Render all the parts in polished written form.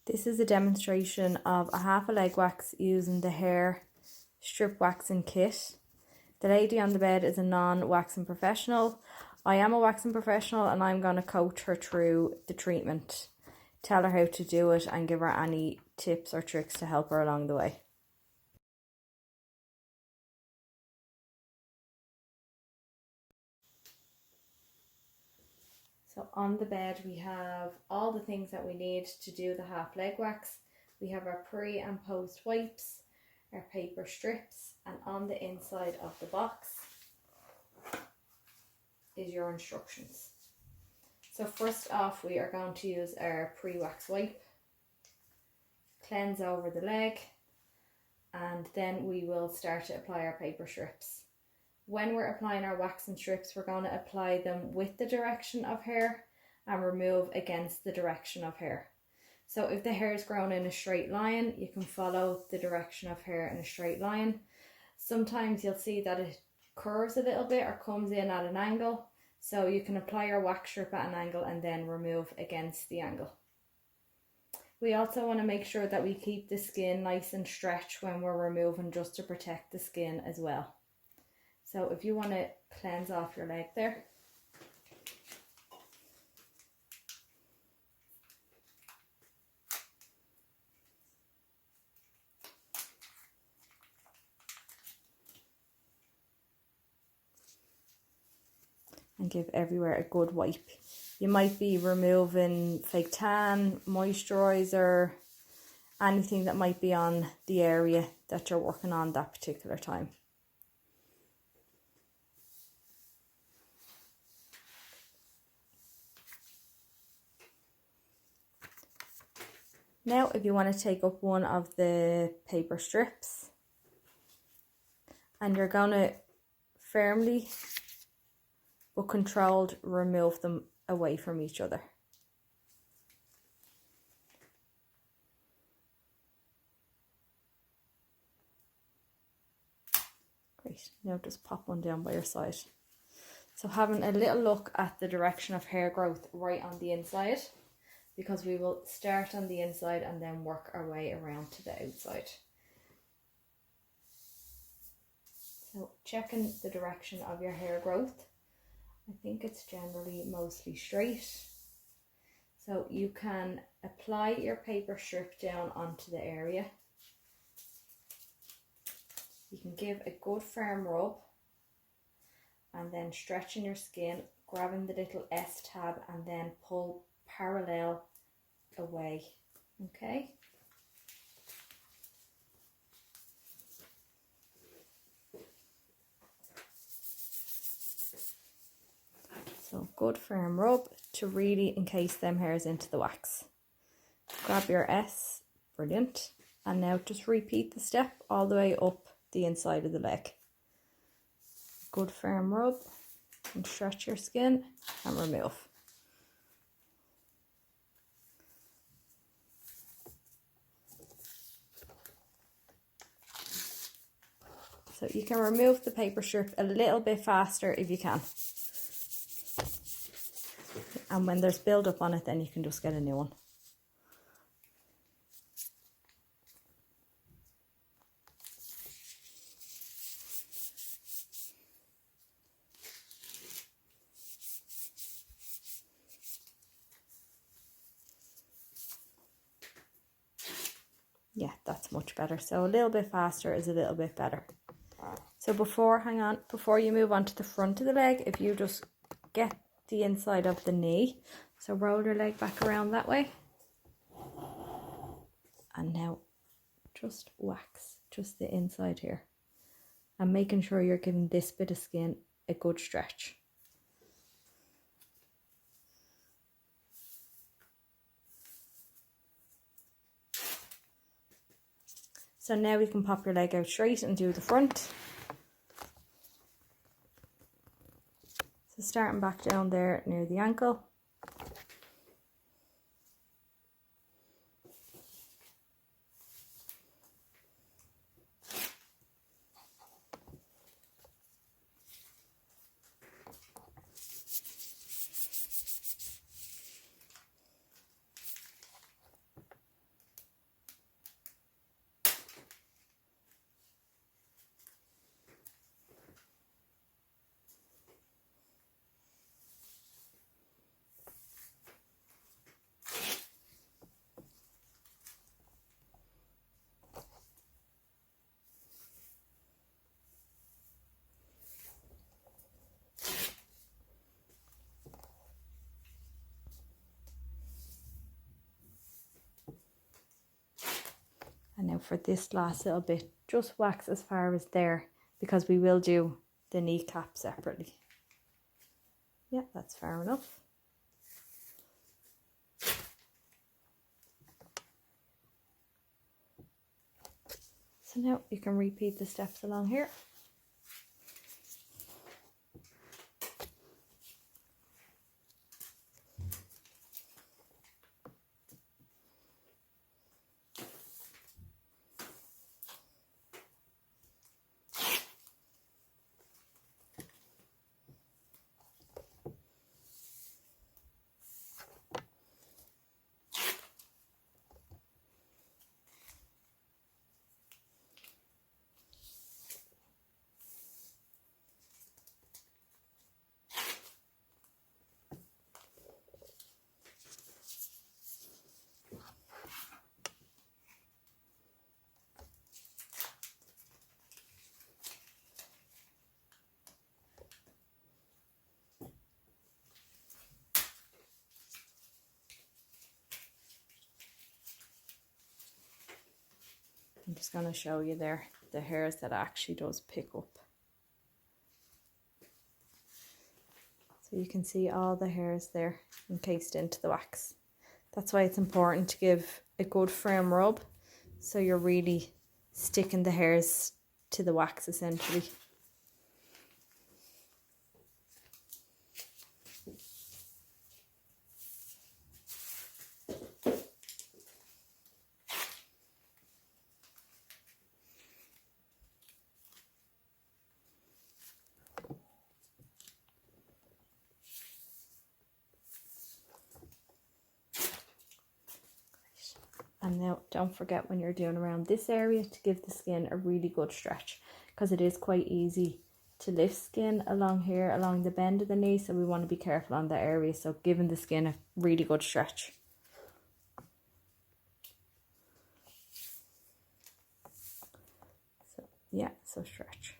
This is a demonstration of a half a leg wax using the hair strip waxing kit. The lady on the bed is a non-waxing professional. I am a waxing professional and I'm going to coach her through the treatment, tell her how to do it and give her any tips or tricks to help her along the way. So on the bed we have all the things that we need to do the half leg wax. We have our pre and post wipes, our paper strips, and on the inside of the box is your instructions. So first off we are going to use our pre-wax wipe, cleanse over the leg, and then we will start to apply our paper strips. When we're applying our waxing strips, we're going to apply them with the direction of hair and remove against the direction of hair. So if the hair is grown in a straight line, you can follow the direction of hair in a straight line. Sometimes you'll see that it curves a little bit or comes in at an angle. So you can apply your wax strip at an angle and then remove against the angle. We also want to make sure that we keep the skin nice and stretched when we're removing, just to protect the skin as well. So if you want to cleanse off your leg there. And give everywhere a good wipe. You might be removing fake tan, moisturiser, anything that might be on the area that you're working on that particular time. Now if you want to take up one of the paper strips and you're going to firmly but controlled remove them away from each other. Great, now just pop one down by your side. So having a little look at the direction of hair growth right on the inside, because we will start on the inside and then work our way around to the outside. So checking the direction of your hair growth. I think it's generally mostly straight. So you can apply your paper strip down onto the area. You can give a good firm rub and then stretching your skin, grabbing the little S tab and then pull parallel away. Okay. So good firm rub to really encase them hairs into the wax. Grab your S, brilliant. And now just repeat the step all the way up the inside of the leg. Good firm rub and stretch your skin and remove. So you can remove the paper strip a little bit faster if you can. And when there's build up on it, then you can just get a new one. Yeah, that's much better. So a little bit faster is a little bit better. So before you move on to the front of the leg, if you just get the inside of the knee, so roll your leg back around that way, and now just wax just the inside here and making sure you're giving this bit of skin a good stretch. So now we can pop your leg out straight and do the front. So starting back down there near the ankle. And now for this last little bit, just wax as far as there, because we will do the kneecap separately. Yeah, that's far enough. So now you can repeat the steps along here. I'm just going to show you there the hairs that actually does pick up. So you can see all the hairs there encased into the wax. That's why it's important to give a good firm rub, so you're really sticking the hairs to the wax essentially. And now don't forget, when you're doing around this area, to give the skin a really good stretch, because it is quite easy to lift skin along here, along the bend of the knee, so we want to be careful on that area. So giving the skin a really good stretch. So yeah, so stretch.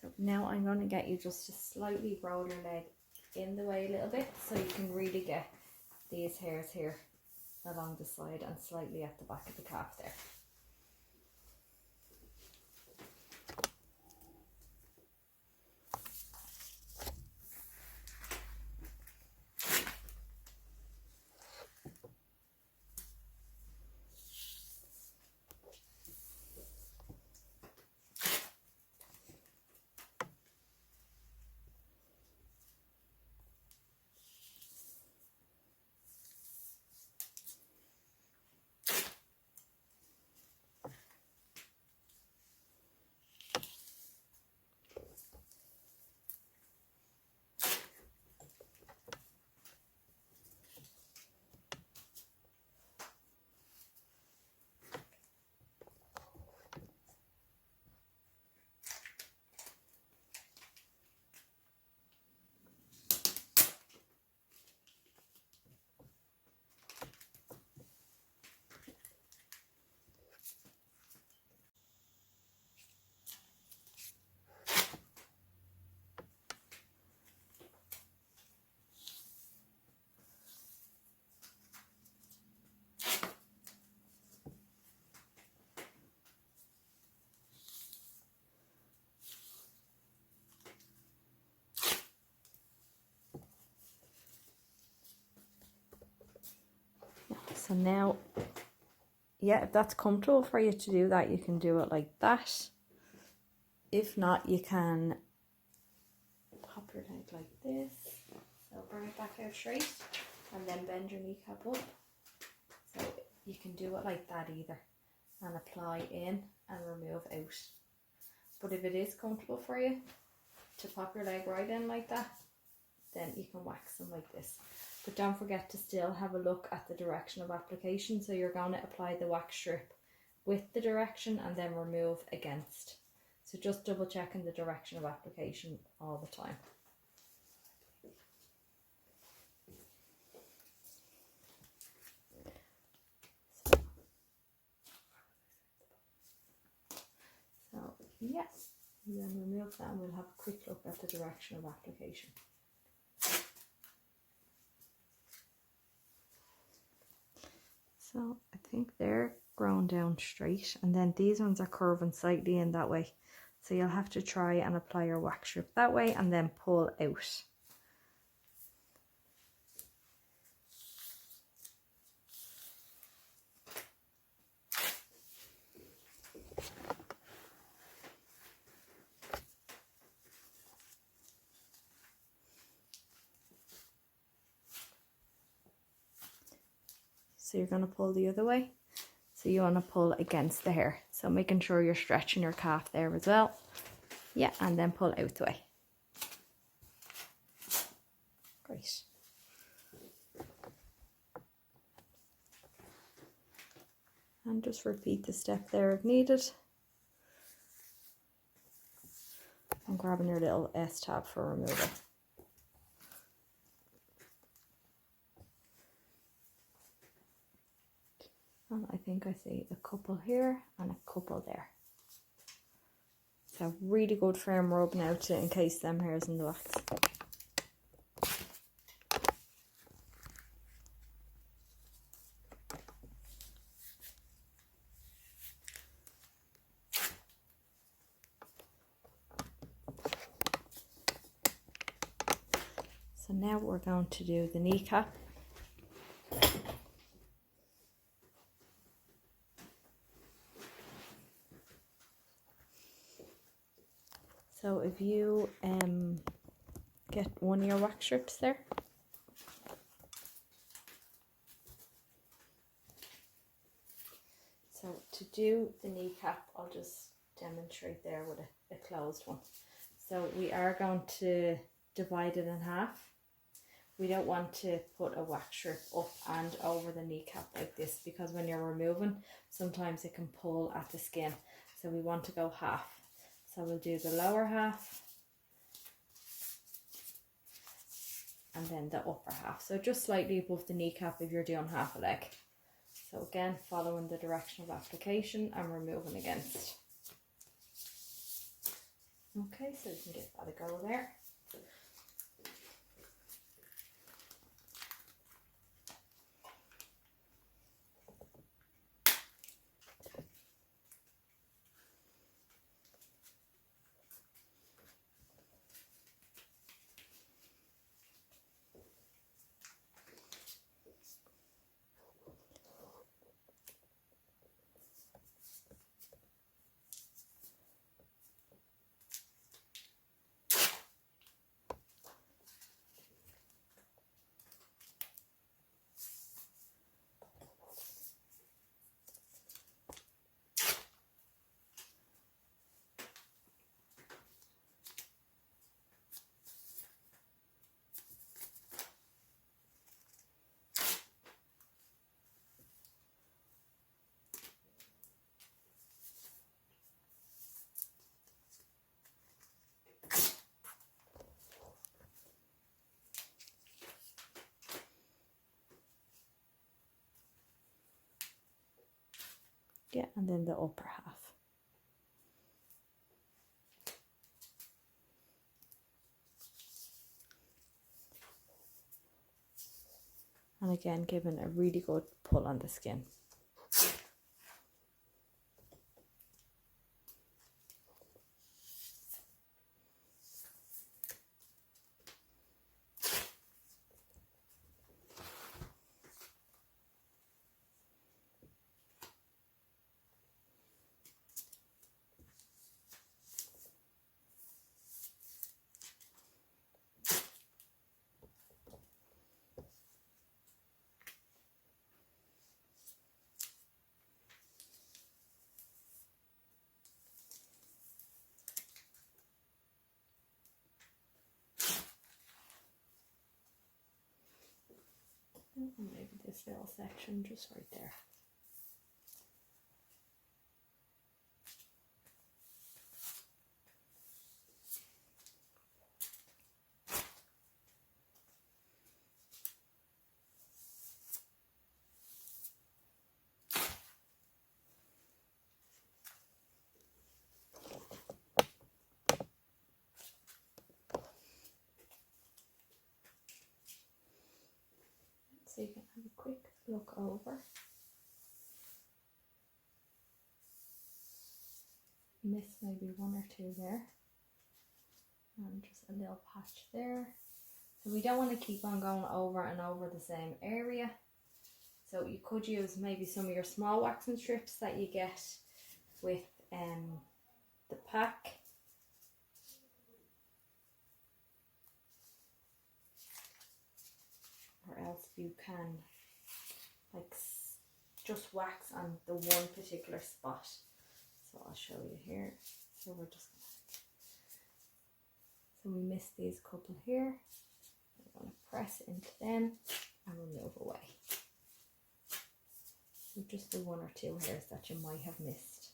So now I'm going to get you just to slightly roll your leg in the way a little bit, so you can really get these hairs here along the side and slightly at the back of the calf there. So now, yeah, if that's comfortable for you to do that, you can do it like that. If not, you can pop your leg like this. So bring it back out straight and then bend your kneecap up. So you can do it like that either, and apply in and remove out. But if it is comfortable for you to pop your leg right in like that, then you can wax them like this. But don't forget to still have a look at the direction of application. So you're going to apply the wax strip with the direction and then remove against. So just double checking the direction of application all the time. Yeah, and then remove that and we'll have a quick look at the direction of application. So I think they're grown down straight, and then these ones are curving slightly in that way. So you'll have to try and apply your wax strip that way and then pull out. So you're going to pull the other way. So you want to pull against the hair. So making sure you're stretching your calf there as well. Yeah, and then pull out the way. Great. And just repeat the step there if needed. And grabbing your little S-tab for removal. And I think I see a couple here and a couple there. So really good firm rub now to encase them hairs in the wax. So now we're going to do the kneecap. So if you get one of your wax strips there. So to do the kneecap, I'll just demonstrate there with a closed one. So we are going to divide it in half. We don't want to put a wax strip up and over the kneecap like this, because when you're removing, sometimes it can pull at the skin. So we want to go half. So we'll do the lower half and then the upper half. So just slightly above the kneecap if you're doing half a leg. So again, following the direction of application and removing against. Okay, so you can give that a go there. Yeah, and then the upper half. And again, giving a really good pull on the skin. And maybe this little section just right there. so you can have a quick look over. Miss maybe one or two there, and just a little patch there. So we don't want to keep on going over and over the same area. So you could use maybe some of your small waxing strips that you get with the pack. Or else you can like just wax on the one particular spot. So I'll show you here. So we're just we missed these couple here. We're going to press into them and remove away. So just the one or two hairs that you might have missed.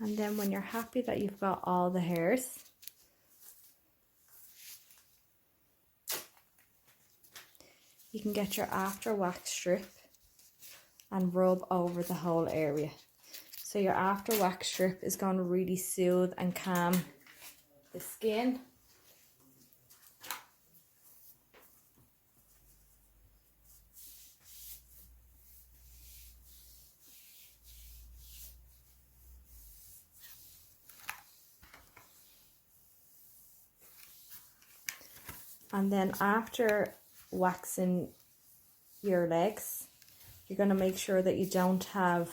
And then when you're happy that you've got all the hairs, you can get your after wax strip and rub over the whole area. So your after wax strip is going to really soothe and calm the skin. And then after waxing your legs, you're going to make sure that you don't have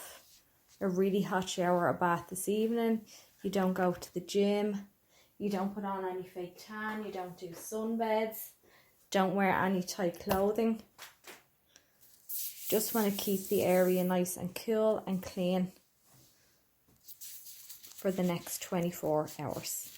a really hot shower or bath this evening. You don't go to the gym. You don't put on any fake tan. You don't do sunbeds. Don't wear any tight clothing. Just want to keep the area nice and cool and clean for the next 24 hours.